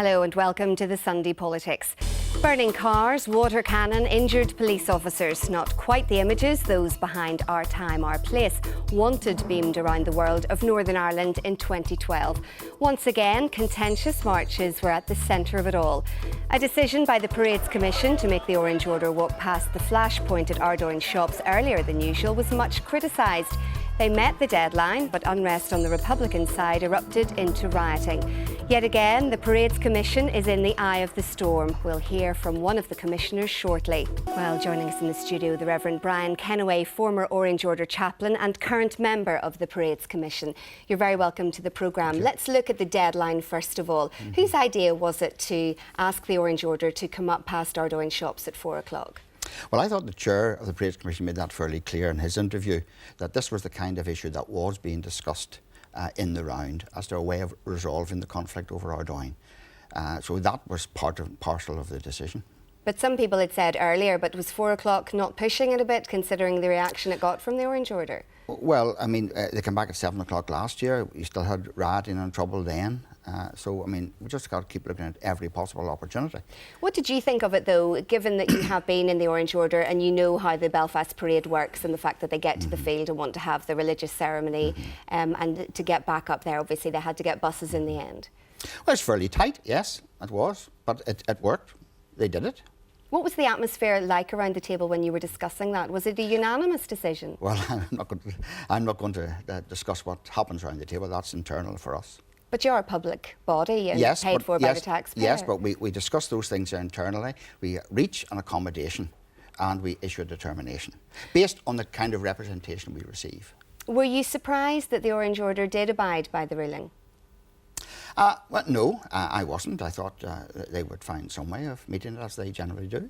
Hello and welcome to the Sunday Politics. Burning cars, water cannon, injured police officers. Not quite the images those behind Our Time, Our Place wanted beamed around the world of Northern Ireland in 2012. Once again, contentious marches were at the centre of it all. A decision by the Parades Commission to make the Orange Order walk past the flashpoint at Ardoyne shops earlier than usual was much criticised. They met the deadline, but unrest on the Republican side erupted into rioting. Yet again, the Parades Commission is in the eye of the storm. We'll hear from one of the commissioners shortly. Well, joining us in the studio, the Reverend Brian Kennaway, former Orange Order chaplain and current member of the Parades Commission. You're very welcome to the programme. Let's look at the deadline first of all. Whose idea was it to ask the Orange Order to come up past Ardoyne shops at 4 o'clock? Well, I thought the chair of the Parades Commission made that fairly clear in his interview, that this was the kind of issue that was being discussed in the round as to a way of resolving the conflict over Ardoyne. So that was part and parcel of the decision. But some people had said earlier, but was 4 o'clock not pushing it a bit, considering the reaction it got from the Orange Order? Well, I mean, they came back at 7 o'clock last year. We still had rioting and trouble then. So, I mean, we just got to keep looking at every possible opportunity. What did you think of it, though, given that you have been in the Orange Order and you know how the Belfast Parade works and the fact that they get to the field and want to have the religious ceremony and to get back up there, obviously, they had to get buses in the end? Well, it's fairly tight, yes, it was, but it worked. They did it. What was the atmosphere like around the table when you were discussing that? Was it a unanimous decision? Well, I'm not going to discuss what happens around the table. That's internal for us. But you're a public body and paid for by the taxpayer. Yes, but we discuss those things internally. We reach an accommodation and we issue a determination based on the kind of representation we receive. Were you surprised that the Orange Order did abide by the ruling? Well, no, I wasn't. I thought they would find some way of meeting it, as they generally do.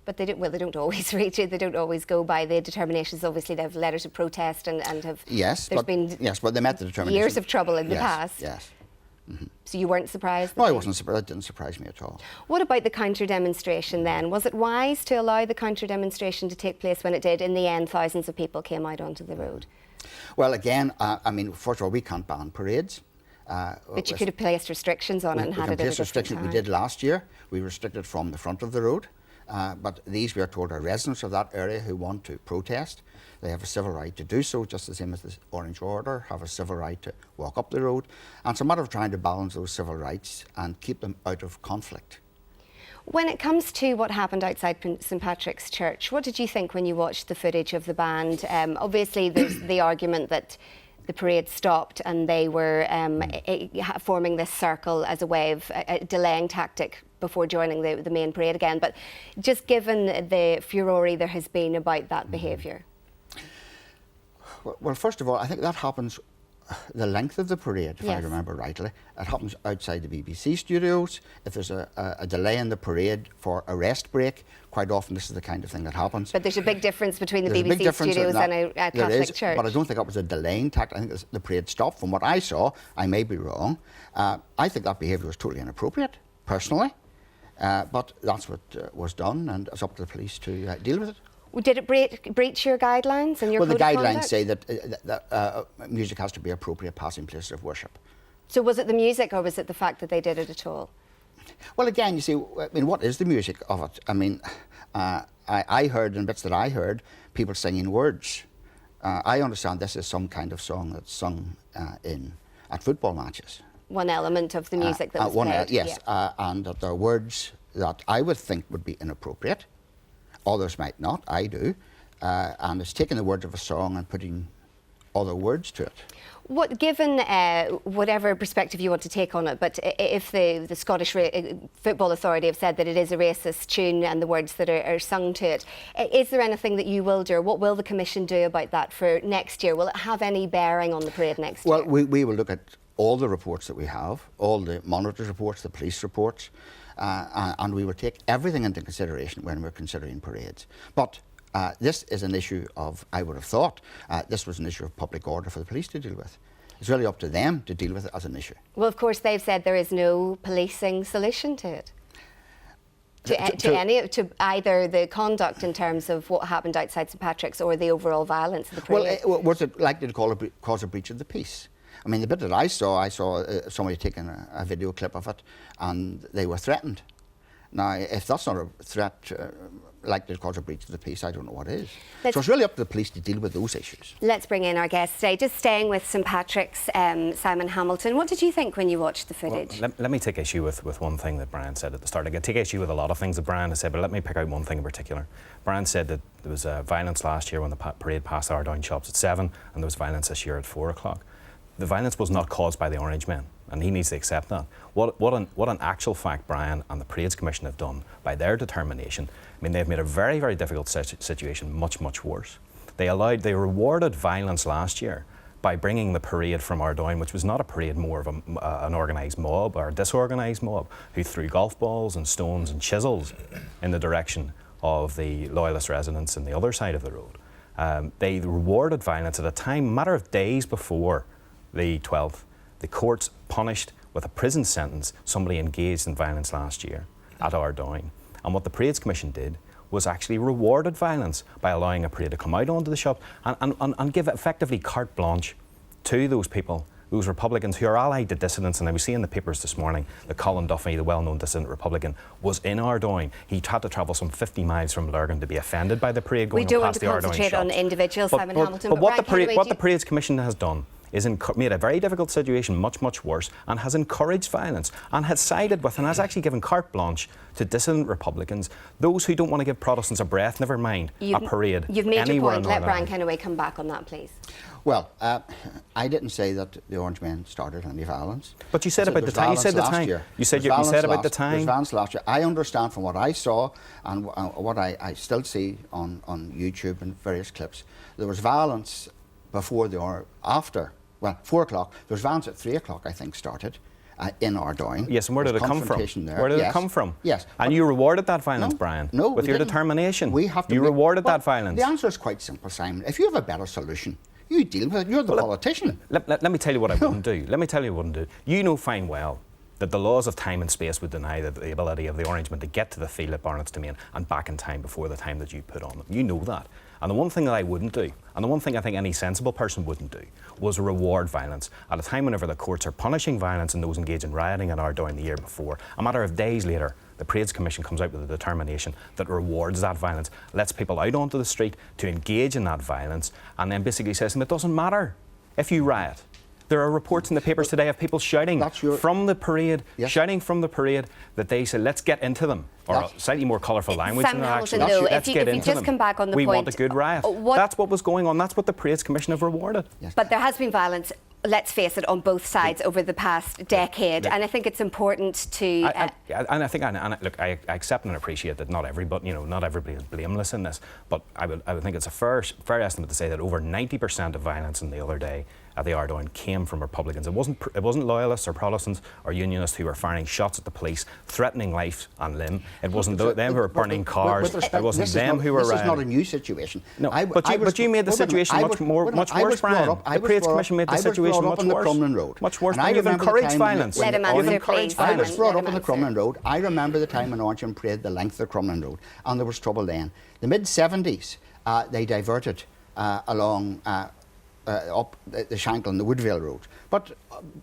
But they don't always reach it. They don't always go by the determinations. Obviously, they have letters of protest and have... Yes, but they met the determination. Years of trouble in the past. Yes. So you weren't surprised? No, I wasn't surprised. That didn't surprise me at all. What about the counter-demonstration then? Was it wise to allow the counter-demonstration to take place when it did? In the end, thousands of people came out onto the road. Well, again, I mean, first of all, we can't ban parades. But you could have placed restrictions on it and had it at a different time. We did last year. We restricted from the front of the road. But these, we are told, are residents of that area who want to protest. They have a civil right to do so, just the same as the Orange Order have a civil right to walk up the road. And it's a matter of trying to balance those civil rights and keep them out of conflict. When it comes to what happened outside St Patrick's Church, what did you think when you watched the footage of the band? Obviously, there's the argument that the parade stopped and they were forming this circle as a way of a delaying tactic before joining the main parade again. But just given the furore there has been about that behaviour. Well, first of all, I think that happens the length of the parade, if I remember rightly. It happens outside the BBC studios. If there's a delay in the parade for a rest break, quite often this is the kind of thing that happens. But there's a big difference between the BBC studios and a Catholic church. But I don't think that was a delaying tactic. I think the parade stopped. From what I saw, I may be wrong. I think that behaviour was totally inappropriate, personally. But that's what was done, and it's up to the police to deal with it. Did it breach your guidelines and your code of conduct? Well, the guidelines say that music has to be appropriate passing places of worship. So was it the music or was it the fact that they did it at all? Well, again, you see, I mean, what is the music of it? I mean, I heard, in bits that I heard, people singing words. I understand this is some kind of song that's sung at football matches. One element of the music that was played. Yes, and that there are words that I would think would be inappropriate. Others might not, I do. And it's taking the words of a song and putting other words to it. Given whatever perspective you want to take on it, but if the Scottish Football Authority have said that it is a racist tune and the words that are sung to it, is there anything that you will do, or what will the Commission do about that for next year? Will it have any bearing on the parade next year? Well, we will look at all the reports that we have, all the monitors' reports, the police reports, and we will take everything into consideration when we're considering parades. But this is an issue of, I would have thought, this was an issue of public order for the police to deal with. It's really up to them to deal with it as an issue. Well, of course, they've said there is no policing solution to it. To either the conduct in terms of what happened outside St Patrick's or the overall violence of the parade. Well, was it likely to cause a breach of the peace? I mean, the bit that I saw somebody taking a video clip of it, and they were threatened. Now, if that's not a threat likely to cause a breach of the peace, I don't know what is. So it's really up to the police to deal with those issues. Let's bring in our guest today. Just staying with St Patrick's, Simon Hamilton. What did you think when you watched the footage? Well, let me take issue with one thing that Brian said at the start. I can take issue with a lot of things that Brian has said, but let me pick out one thing in particular. Brian said that there was violence last year when the parade passed Ardoyne shops at 7, and there was violence this year at 4 o'clock. The violence was not caused by the Orange Men, and he needs to accept that. What an actual fact Brian and the Parades Commission have done by their determination. I mean, they've made a very, very difficult situation much, much worse. They rewarded violence last year by bringing the parade from Ardoyne, which was not a parade, more of an organised mob or a disorganised mob, who threw golf balls and stones and chisels in the direction of the Loyalist residents on the other side of the road. They rewarded violence at a time, a matter of days before the 12th. The courts punished with a prison sentence somebody engaged in violence last year at Ardoyne. And what the Parades Commission did was actually rewarded violence by allowing a parade to come out onto the shop and give effectively carte blanche to those people, those Republicans who are allied to dissidents. And I was seeing in the papers this morning that Colin Duffy, the well-known dissident Republican, was in Ardoyne. He had to travel some 50 miles from Lurgan to be offended by the parade going past the Ardoyne shops. We don't want to concentrate on individuals, Simon Hamilton. But what the Parades Commission has done is made a very difficult situation much, much worse, and has encouraged violence, and has sided with and has actually given carte blanche to dissident Republicans, those who don't want to give Protestants a breath, never mind a parade. You've made your point. Let Brian Kennaway come back on that, please. Well, I didn't say that the Orange Men started any violence. But you said about the time. You said the time. You said about the time. There was violence last year. I understand from what I saw and what I still see on YouTube and various clips. There was violence before or after. Well, 4 o'clock. There was violence at 3 o'clock, I think, started in Ardoyne. Yes, and where did it come from? There. Where did it come from? Yes. And you rewarded that violence, Brian? No, with your determination. You rewarded that violence. The answer is quite simple, Simon. If you have a better solution, you deal with it. You're the politician. Let me tell you what I wouldn't do. Let me tell you what I wouldn't do. You know fine well that the laws of time and space would deny the ability of the Orangemen to get to the field at Barnett's Domain and back in time before the time that you put on them. You know that. And the one thing that I wouldn't do, and the one thing I think any sensible person wouldn't do, was reward violence. At a time whenever the courts are punishing violence and those engaged in rioting in Ardoyne the year before, a matter of days later, the Parades Commission comes out with a determination that rewards that violence, lets people out onto the street to engage in that violence, and then basically says to them, it doesn't matter if you riot. There are reports in the papers today of people shouting from the parade, that they say, let's get into them. Or slightly more colourful language in their action. Let's get into them. Come back on the we point, want a good riot. That's what was going on. That's what the Parades Commission have rewarded. Yes. But there has been violence, let's face it, on both sides over the past decade. And I think it's important to... Look, I accept and appreciate that not everybody is blameless in this, but I would think it's a fair estimate to say that over 90% of violence in the other day at the Ardoyne came from Republicans. It wasn't Loyalists or Protestants or Unionists who were firing shots at the police, threatening life and limb. It wasn't them who were burning cars. It wasn't them who were rioting. This is not a new situation. No, but you made the situation much worse, Brian. The Parades Commission made the situation much worse. Much worse. You've encouraged violence. Let him answer, please. I was brought up on the Crumlin Road. I remember the time when Orangemen paraded the length of the Crumlin Road, and there was trouble then. The mid-70s, they diverted along up the Shankill and the Woodvale Road. But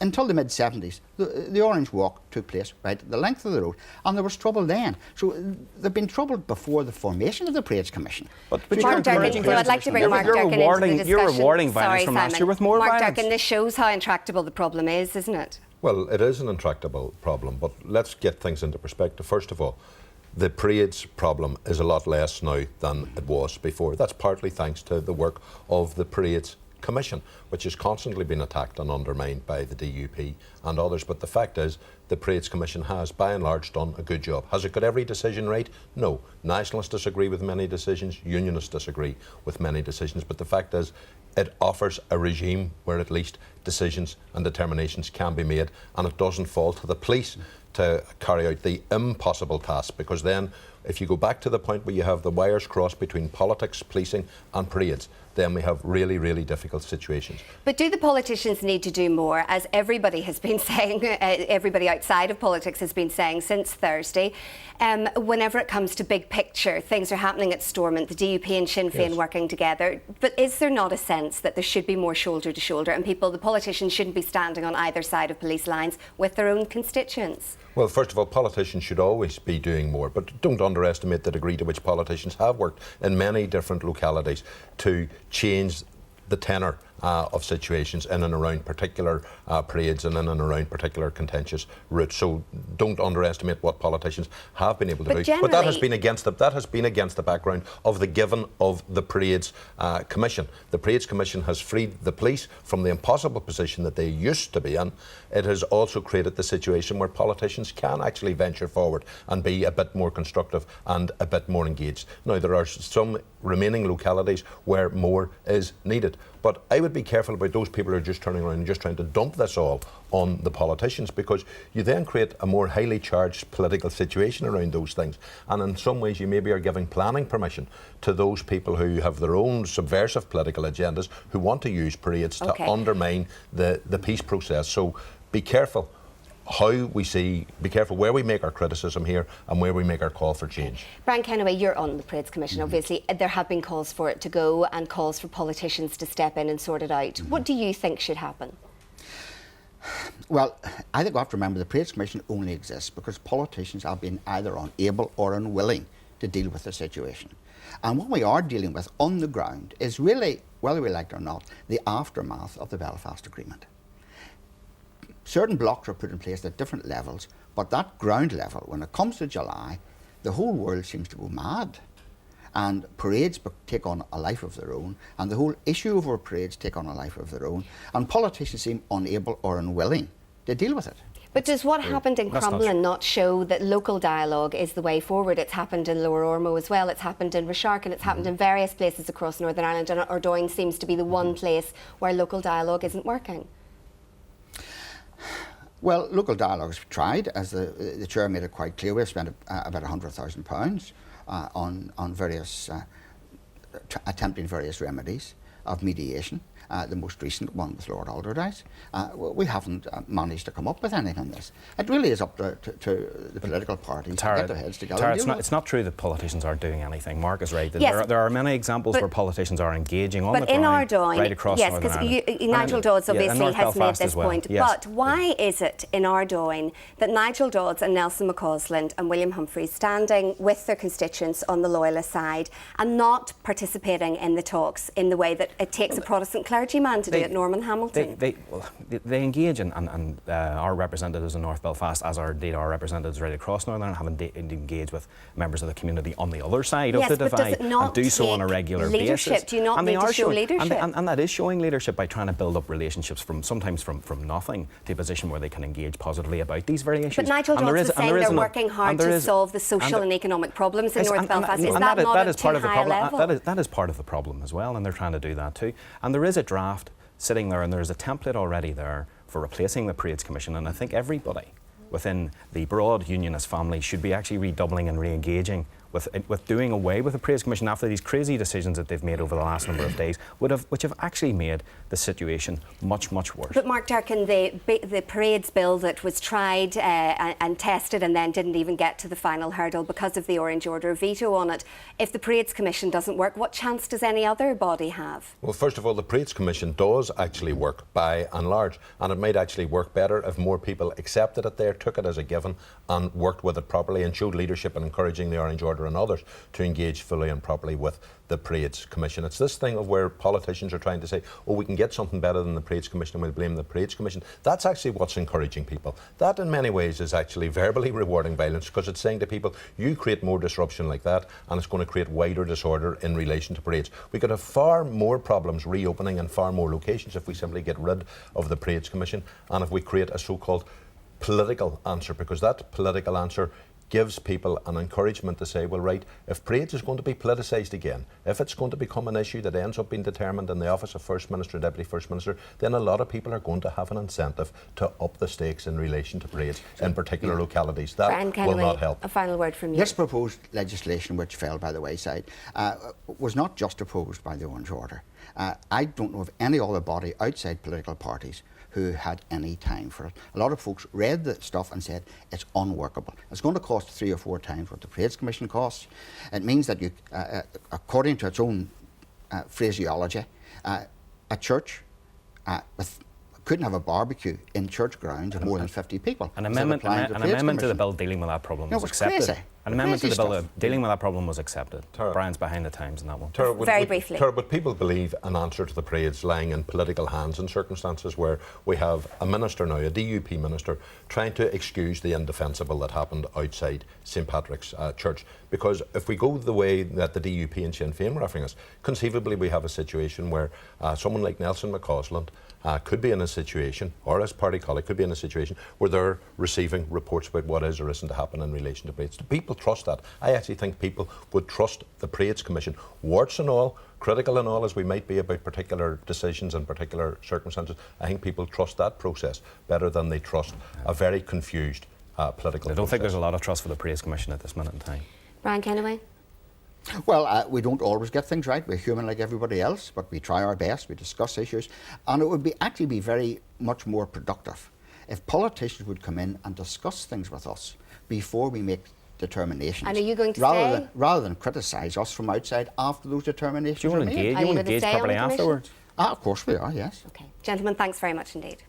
until the mid-70s, the Orange Walk took place right at the length of the road, and there was trouble then. So there'd been trouble before the formation of the Parades Commission. But Mark Durkin, I'd like to bring Mark Durkin into the discussion. You're rewarding violence from last year with more violence. Mark Durkin, this shows how intractable the problem is, isn't it? Well, it is an intractable problem, but let's get things into perspective. First of all, the parades problem is a lot less now than it was before. That's partly thanks to the work of the Parades Commission, which has constantly been attacked and undermined by the DUP and others. But the fact is, the Parades Commission has, by and large, done a good job. Has it got every decision right? No. Nationalists disagree with many decisions, Unionists disagree with many decisions, but the fact is, it offers a regime where at least decisions and determinations can be made, and it doesn't fall to the police to carry out the impossible task, because then, if you go back to the point where you have the wires crossed between politics, policing and parades, then we have really, really difficult situations. But do the politicians need to do more, as everybody has been saying, everybody outside of politics has been saying since Thursday, whenever it comes to big picture, things are happening at Stormont, the DUP and Sinn Féin working together, but is there not a sense that there should be more shoulder to shoulder and the politicians shouldn't be standing on either side of police lines with their own constituents? Well, first of all, politicians should always be doing more, but don't underestimate the degree to which politicians have worked in many different localities to change the tenor of situations in and around particular parades and in and around particular contentious routes. So don't underestimate what politicians have been able to do. But that has been against the background of the given of the Parades Commission. The Parades Commission has freed the police from the impossible position that they used to be in. It has also created the situation where politicians can actually venture forward and be a bit more constructive and a bit more engaged. Now, there are some remaining localities where more is needed. But I would be careful about those people who are just turning around and just trying to dump this all on the politicians, because you then create a more highly charged political situation around those things. And in some ways, you maybe are giving planning permission to those people who have their own subversive political agendas, who want to use parades to undermine the peace process. So be careful be careful where we make our criticism here and where we make our call for change. Brian Kennaway, you're on the Parades Commission. Obviously, there have been calls for it to go and calls for politicians to step in and sort it out. What do you think should happen? Well, I think we have to remember the Parades Commission only exists because politicians have been either unable or unwilling to deal with the situation. And what we are dealing with on the ground is really, whether we like it or not, the aftermath of the Belfast Agreement. Certain blocks are put in place at different levels, but that ground level, when it comes to July, the whole world seems to go mad. And parades take on a life of their own, and the whole issue over parades take on a life of their own, and politicians seem unable or unwilling to deal with it. But does what happened in Crumlin not show that local dialogue is the way forward? It's happened in Lower Ormo as well, it's happened in Rashark, and it's happened in various places across Northern Ireland, and Ardoyne seems to be the one place where local dialogue isn't working. Well, local dialogue's tried, as the Chair made it quite clear. We've spent about £100,000 on various, attempting various remedies of mediation. The most recent one with Lord Alderdice. We haven't managed to come up with anything on this. It really is up to the political parties to get their heads together. Tara, it's not true that politicians aren't doing anything. Mark is right. There are many examples where politicians are engaging on the ground, Ardoyne, right across Northern Ireland. Yes, because Nigel Dodds obviously has made this point. Yes. But why is it in Ardoyne that Nigel Dodds and Nelson McCausland and William Humphreys standing with their constituents on the Loyalist side and not participating in the talks in the way that it takes a Protestant clergyman to do it, Norman Hamilton? They engage, and our representatives in North Belfast, as are indeed our representatives right across Northern Ireland, have engaged with members of the community on the other side of the divide, and do so on a regular basis. Do you not need to show leadership? And that is showing leadership by trying to build up relationships sometimes from nothing to a position where they can engage positively about these very issues. But Nigel Dodds is saying they're working hard to solve the social and economic problems in North Belfast. Is that not at too high a level? That is part of the problem as well, and they're trying to do that too. And there is a draft sitting there, and there's a template already there for replacing the Parades Commission, and I think everybody within the broad unionist family should be actually redoubling and re-engaging with doing away with the Parades Commission after these crazy decisions that they've made over the last number of days, which have actually made the situation much, much worse. But Mark Durkin, the parades bill that was tried and tested and then didn't even get to the final hurdle because of the Orange Order veto on it, if the Parades Commission doesn't work, what chance does any other body have? Well, first of all, the Parades Commission does actually work by and large, and it might actually work better if more people accepted it there, took it as a given and worked with it properly and showed leadership in encouraging the Orange Order and others to engage fully and properly with the Parades Commission. It's this thing of where politicians are trying to say, oh, we can get something better than the Parades Commission and we'll blame the Parades Commission. That's actually what's encouraging people. That in many ways is actually verbally rewarding violence, because it's saying to people, you create more disruption like that and it's going to create wider disorder in relation to parades. We could have far more problems reopening in far more locations if we simply get rid of the Parades Commission and if we create a so-called political answer, because that political answer gives people an encouragement to say, well, right, if parades is going to be politicised again, if it's going to become an issue that ends up being determined in the office of First Minister and Deputy First Minister, then a lot of people are going to have an incentive to up the stakes in relation to parades in particular localities. That will not help. A final word from you. This proposed legislation, which fell by the wayside, was not just opposed by the Orange Order. I don't know of any other body outside political parties who had any time for it. A lot of folks read the stuff and said it's unworkable. It's going to cost 3 or 4 times what the Parades Commission costs. It means that you, according to its own phraseology, a church couldn't have a barbecue in church grounds of more than 50 people. An amendment to the bill dealing with that problem was accepted. Crazy. An amendment to the bill dealing with that problem was accepted. Brian's behind the times in that one. Very briefly. Would people believe an answer to the parades lying in political hands in circumstances where we have a minister now, a DUP minister, trying to excuse the indefensible that happened outside St Patrick's Church? Because if we go the way that the DUP and Sinn Féin were offering us, conceivably we have a situation where someone like Nelson McCausland could be in a situation, or his party colleague could be in a situation, where they're receiving reports about what is or isn't to happen in relation to parades. Do people trust that? I actually think people would trust the Parades Commission, warts and all, critical and all as we might be about particular decisions and particular circumstances. I think people trust that process better than they trust a very confused political process. I don't think there's a lot of trust for the Parades Commission at this minute in time. Brian Kennaway? Well, we don't always get things right. We're human like everybody else, but we try our best. We discuss issues, and it would actually be very much more productive if politicians would come in and discuss things with us before we make determinations. And are you going to stay? Rather than criticise us from outside after those determinations Do you want to engage, properly afterwards? Of course we are, yes. Okay. Gentlemen, thanks very much indeed.